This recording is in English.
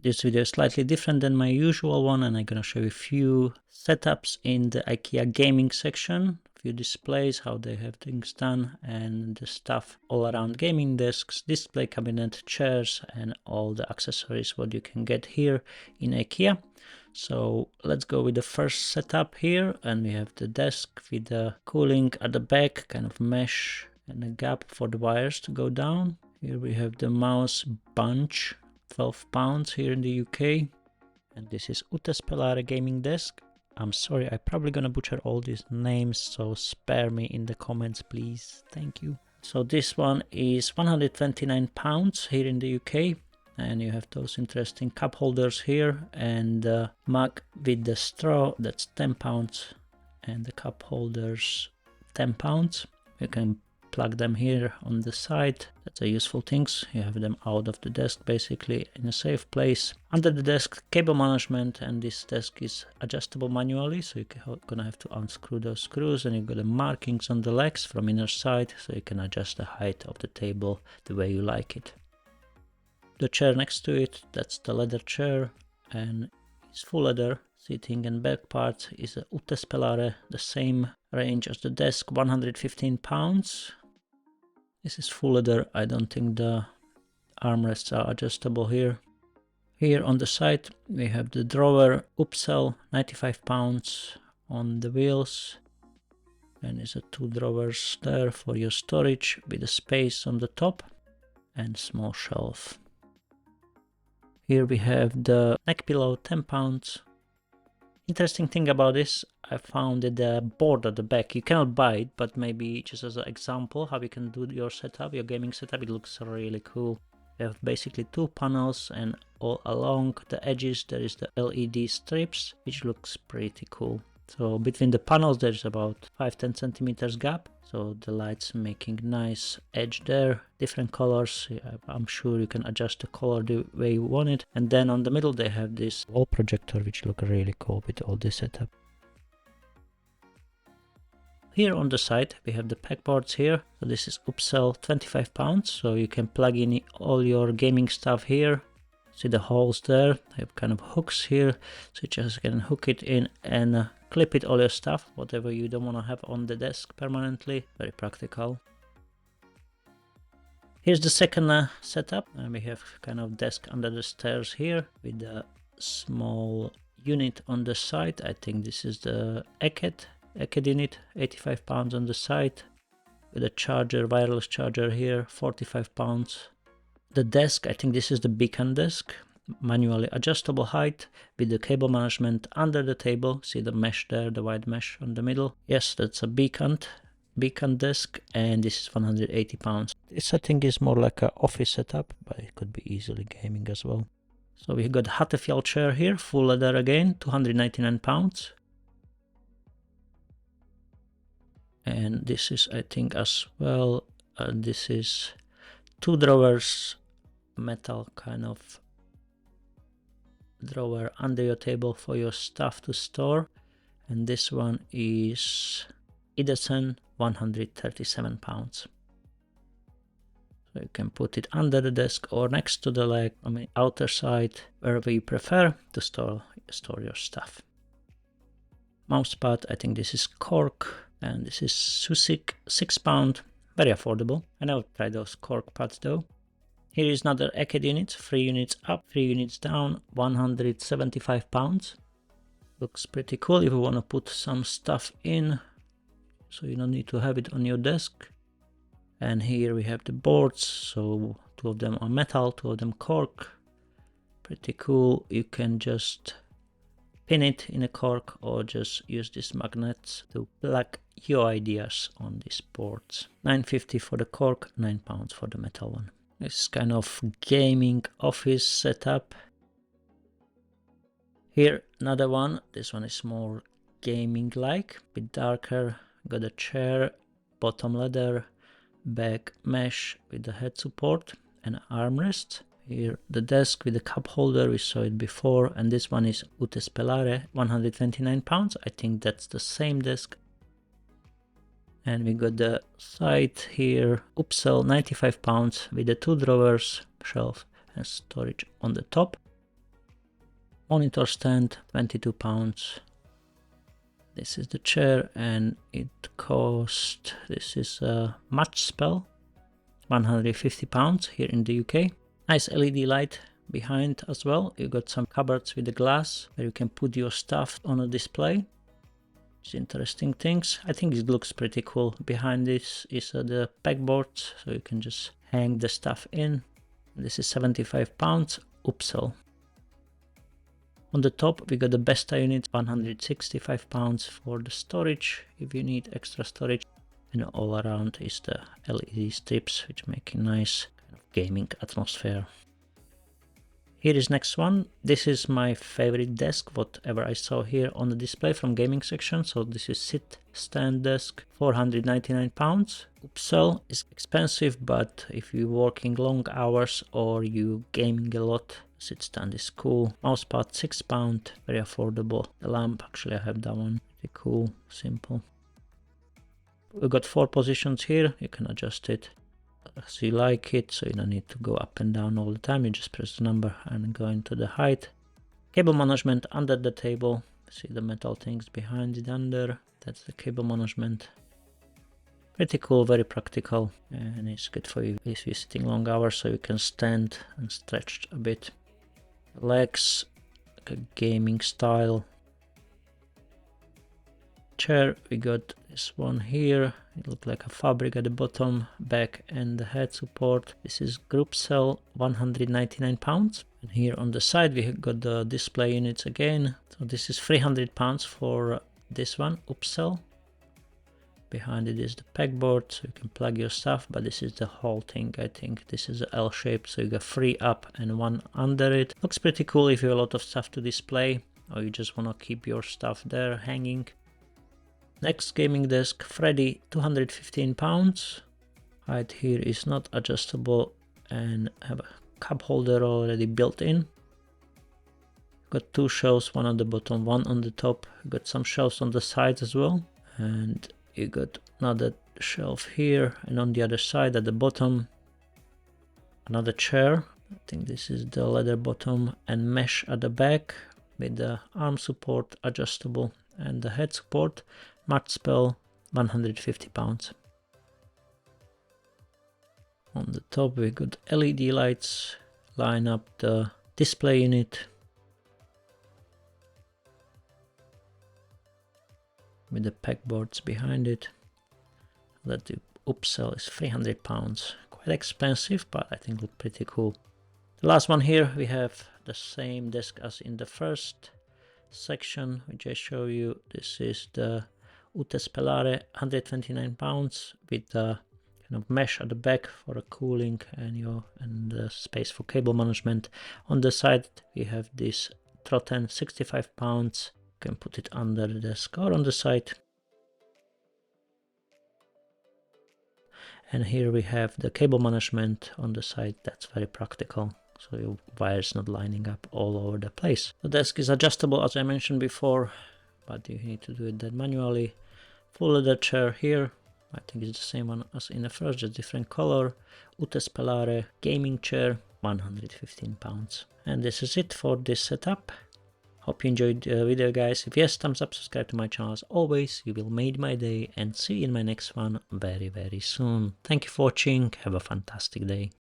This video is slightly different than my usual one, and I'm gonna show you a few setups in the IKEA gaming section, a few displays, how they have things done, and the stuff all around gaming desks, display cabinet, chairs, and all the accessories what you can get here in IKEA. So let's go with the first setup here, and we have the desk with the cooling at the back, kind of mesh and a gap for the wires to go down. Here we have the mouse bunch, 12 pounds here in the UK. And this is Spelare gaming desk. I'm sorry, I'm probably gonna butcher all these names, so spare me in the comments, please. Thank you. So this one is 129 pounds here in the UK. And you have those interesting cup holders here, and the mug with the straw, that's 10 pounds. And the cup holders, 10 pounds. You can plug them here on the side. That's a useful things. You have them out of the desk, basically in a safe place. Under the desk, cable management, and this desk is adjustable manually, so you're gonna have to unscrew those screws, and you've got the markings on the legs from inner side, so you can adjust the height of the table the way you like it. The chair next to it, that's the leather chair, and it's full leather. Seating and back part is a Spelare, the same range as the desk, 115 pounds. This is full leather. I don't think the armrests are adjustable here. Here on the side we have the drawer, Upsell, 95 pounds on the wheels. And there's 2 drawers there for your storage with a space on the top and small shelf. Here we have the neck pillow, 10 pounds. Interesting thing about this, I found that the board at the back, you cannot buy it, but maybe just as an example how you can do your setup, your gaming setup, it looks really cool. You have basically 2 panels, and all along the edges there is the LED strips, which looks pretty cool. So between the panels there's about 5-10 centimeters gap, so the light's making nice edge there, different colors. I'm sure you can adjust the color the way you want it. And then on the middle they have this wall projector, which look really cool with all this setup. Here on the side we have the pegboards here. So this is Upsell, 25 pounds, so you can plug in all your gaming stuff here. See the holes there, they have kind of hooks here, so you just can hook it in and clip it all your stuff, whatever you don't want to have on the desk permanently. Very practical. Here's the second setup, and we have kind of desk under the stairs here with a small unit on the side. I think this is the EKED unit, 85 pounds on the side, with a charger, wireless charger here, 45 pounds. The desk, I think this is the beacon desk, manually adjustable height with the cable management under the table. See the mesh there, the white mesh on the middle. Yes, that's a beacon desk, and this is 180 pounds. This I think is more like an office setup, but it could be easily gaming as well. So we got Hattefjall chair here, full leather again, 299 pounds. And this is, I think, as well, this is 2 drawers, metal kind of drawer under your table for your stuff to store. And this one is Edison, 137 pounds. So you can put it under the desk or next to the leg, on the outer side, wherever you prefer to store your stuff. Mousepad, I think this is cork, and this is Susik, 6 pounds. Very affordable. I never tried those cork pads though. Here is another EKED unit, 3 units up, 3 units down, 175 pounds. Looks pretty cool if you want to put some stuff in, so you don't need to have it on your desk. And here we have the boards, so 2 of them are metal, 2 of them cork. Pretty cool. You can just pin it in a cork or just use these magnets to plug your ideas on these boards. 9.50 for the cork, 9 pounds for the metal one. This is kind of gaming office setup. Here another one. This one is more gaming like, a bit darker. Got a chair, bottom leather, back mesh with the head support and armrest. Here the desk with the cup holder, we saw it before, and this one is Spelare, 129 pounds. I think that's the same desk. And we got the side here, Upsell, 95 pounds with the 2 drawers, shelf and storage on the top. Monitor stand, £22. This is the chair, and it cost, this is a match spell, £150 here in the UK. Nice LED light behind as well. You got some cupboards with the glass where you can put your stuff on a display. It's interesting things. I think it looks pretty cool. Behind this is the pegboard, so you can just hang the stuff in. This is £75, upsell. On the top we got the Besta unit, £165 for the storage if you need extra storage, and all around is the LED strips which make a nice kind of gaming atmosphere. Here is next one. This is my favorite desk, whatever I saw here on the display from gaming section. So this is sit stand desk, £499. Upsell is expensive, but if you're working long hours or you gaming a lot, sit stand is cool. Mousepad, £6, very affordable. The lamp, actually I have that one, pretty cool, simple. We've got 4 positions here, you can adjust it as you like it, so you don't need to go up and down all the time. You just press the number and go into the height. Cable management under the table. See the metal things behind it under. That's the cable management. Pretty cool, very practical, and it's good for you if you're sitting long hours, so you can stand and stretch a bit. Legs, like a gaming style. Chair, we got this one here. It looks like a fabric at the bottom, back and the head support. This is group sell, £199. And here on the side we have got the display units again. So this is £300 for this one, upsell. Behind it is the pegboard, so you can plug your stuff, but this is the whole thing. I think this is a L shape, so you got 3 up and 1 under it. Looks pretty cool if you have a lot of stuff to display, or you just want to keep your stuff there hanging. Next gaming desk, Freddy, £215. Height here is not adjustable and have a cup holder already built in. Got 2 shelves, one on the bottom, one on the top. Got some shelves on the side as well. And you got another shelf here, and on the other side at the bottom, another chair. I think this is the leather bottom and mesh at the back with the arm support adjustable and the head support. Match spell, £150. On the top we got LED lights, line up the display unit with the pegboards behind it. That the upsell is £300. Quite expensive, but I think look pretty cool. The last one here, we have the same desk as in the first section which I show you. This is the Spellare, £129 with the kind of mesh at the back for a cooling and the space for cable management. On the side we have this Trotten, £65. You can put it under the desk or on the side. And here we have the cable management on the side. That's very practical, so your wires not lining up all over the place. The desk is adjustable as I mentioned before, but you need to do it that manually. Full leather chair here, I think it's the same one as in the first, just different color. Spellare gaming chair, £115. And this is it for this setup. Hope you enjoyed the video, guys. If yes, thumbs up, subscribe to my channel as always. You will make my day, and see you in my next one very, very soon. Thank you for watching. Have a fantastic day.